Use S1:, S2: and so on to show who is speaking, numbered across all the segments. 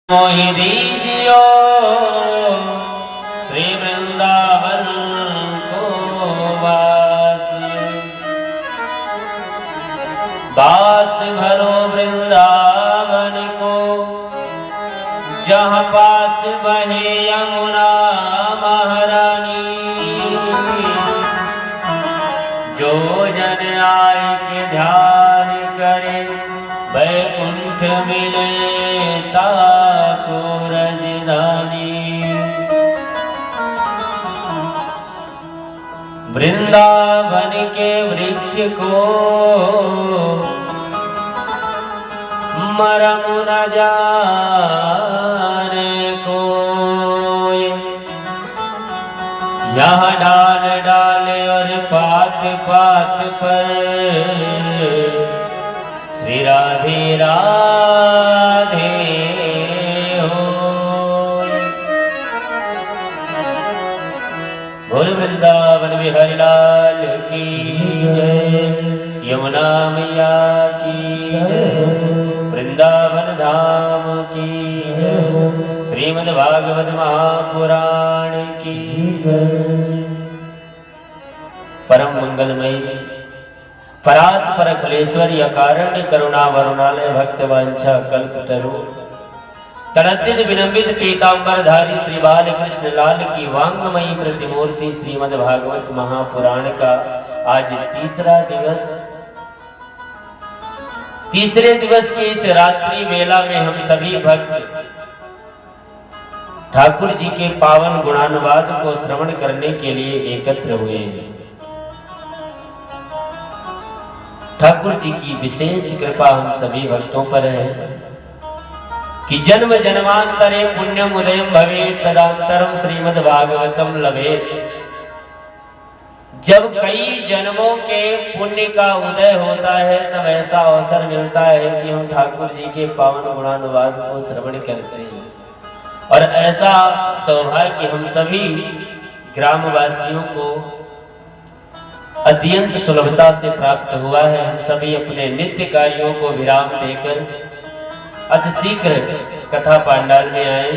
S1: मोहि दीजियो श्री वृंदावन को वास, बास भरो वृंदावन को, जहाँ पास बहे यमुना महारानी। जो जन आए के ध्यान करे, वैकुंठ मिले ताको रजधानी। वृंदावन के वृक्ष को मरम न जाने कोई, यहाँ डाल डाल और पात पात पर श्री राधे राधे हो। बोल वृंदावन बिहारी लाल की जय, यमुना मैया की जय, वृंदावन धाम की जय, श्रीमद् भागवत महापुराण की जय। परम मंगलमयी परात पर अखिलेश्वरी अकारण करुणा वरुणालय भक्त वांछा कल्पतरु तड़द्दित विनम्बित पीतांबर धारी श्री बाल कृष्ण लाल की वांगमयी प्रतिमूर्ति श्रीमद् भागवत महापुराण का आज तीसरे दिवस के इस रात्रि वेला में हम सभी भक्त ठाकुर जी के पावन गुणानुवाद को श्रवण करने के लिए एकत्र हुए हैं। ठाकुर जी की विशेष कृपा हम सभी भक्तों पर है कि जन्म जन्मांतरे पुण्यम उदयम भवेत् तदांतरम श्रीमद् भागवतम लभेत्। जब कई जन्मों के पुण्य का उदय होता है तब ऐसा अवसर मिलता है कि हम ठाकुर जी के पावन गुणानुवाद को श्रवण करते हैं, और ऐसा सौभाग्य हम सभी ग्रामवासियों को अत्यंत सुलभता से प्राप्त हुआ है। हम सभी अपने नित्य कार्यों को विराम देकर अतिशीघ्र कथा पांडाल में आए,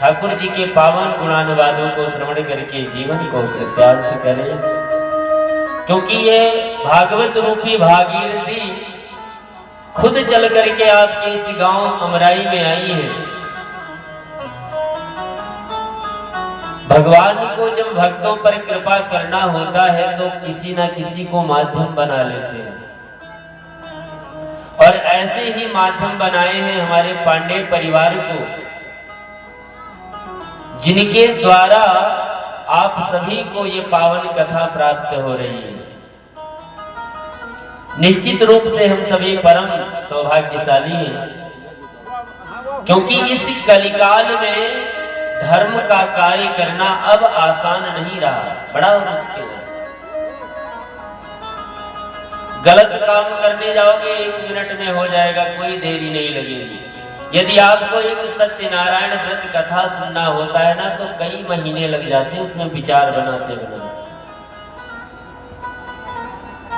S1: ठाकुर जी के पावन गुणानुवादों को श्रवण करके जीवन को कृत्यार्थ करें, क्योंकि ये भागवत रूपी भागीरथी खुद चल करके आपके इस गांव अमराई में आई है। भगवान को जब भक्तों पर कृपा करना होता है तो किसी ना किसी को माध्यम बना लेते हैं, और ऐसे ही माध्यम बनाए हैं हमारे पांडे परिवार को, जिनके द्वारा आप सभी को ये पावन कथा प्राप्त हो रही है। निश्चित रूप से हम सभी परम सौभाग्यशाली हैं, क्योंकि इस कलिकाल में धर्म का कार्य करना अब आसान नहीं रहा, बड़ा मुश्किल है। गलत काम करने जाओगे 1 मिनट में हो जाएगा, कोई देरी नहीं लगेगी। यदि आपको एक सत्यनारायण व्रत कथा सुनना होता है ना, तो कई महीने लग जाते हैं उसमें विचार बनाते बनाते।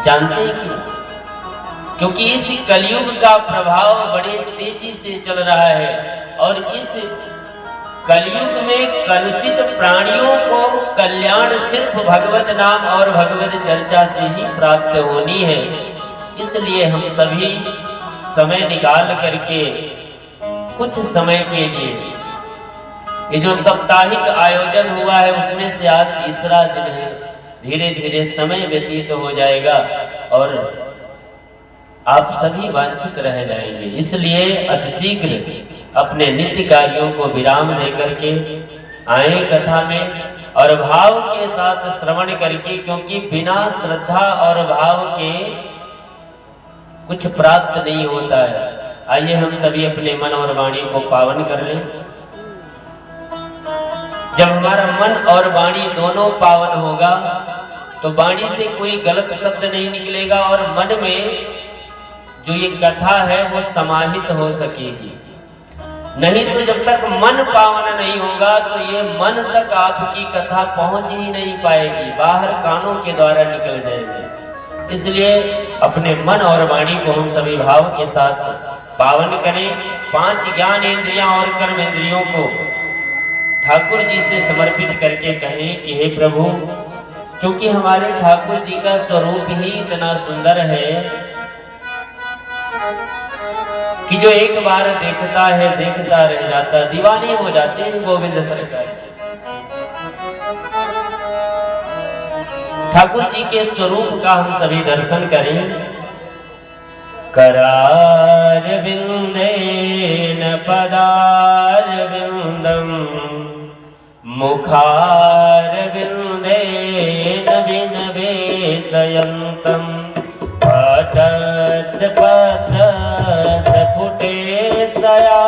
S1: जानते हैं क्यों? क्योंकि इस कलयुग का प्रभाव बड़े तेजी से चल रहा है, और इस कलयुग में कलुषित प्राणियों को कल्याण सिर्फ भगवत नाम और भगवत चर्चा से ही प्राप्त होनी है। इसलिए हम सभी समय निकाल करके कुछ समय के लिए ये जो साप्ताहिक आयोजन हुआ है उसमें से आज तीसरा दिन है, धीरे धीरे समय व्यतीत हो जाएगा और आप सभी वांछित रह जाएंगे। इसलिए अतिशीघ्र अपने नित्य कार्यों को विराम दे करके आए कथा में, और भाव के साथ श्रवण करके, क्योंकि बिना श्रद्धा और भाव के कुछ प्राप्त नहीं होता है। आइए हम सभी अपने मन और वाणी को पावन कर लें। जब हमारा मन और वाणी दोनों पावन होगा तो वाणी से कोई गलत शब्द नहीं निकलेगा, और मन में जो ये कथा है वो समाहित हो सकेगी। नहीं तो जब तक मन पावन नहीं होगा तो ये मन तक आपकी कथा पहुंच ही नहीं पाएगी, बाहर कानों के द्वारा निकल जाएगी। इसलिए अपने मन और वाणी को हम सभी भाव के साथ पावन करें 5 ज्ञान इंद्रियां और कर्म इंद्रियों को ठाकुर जी से समर्पित करके कहें कि हे प्रभु, क्योंकि हमारे ठाकुर जी का स्वरूप ही इतना सुंदर है कि जो एक बार देखता है देखता रह जाता, दीवाने हो जाते हैं गोविंद सरकार। ठाकुर जी के स्वरूप का हम सभी दर्शन करें। करार बिंदेन पदार बिंदम मुखार बिंदेन विनवेशयन्तम पटस पत्रस फुटे सया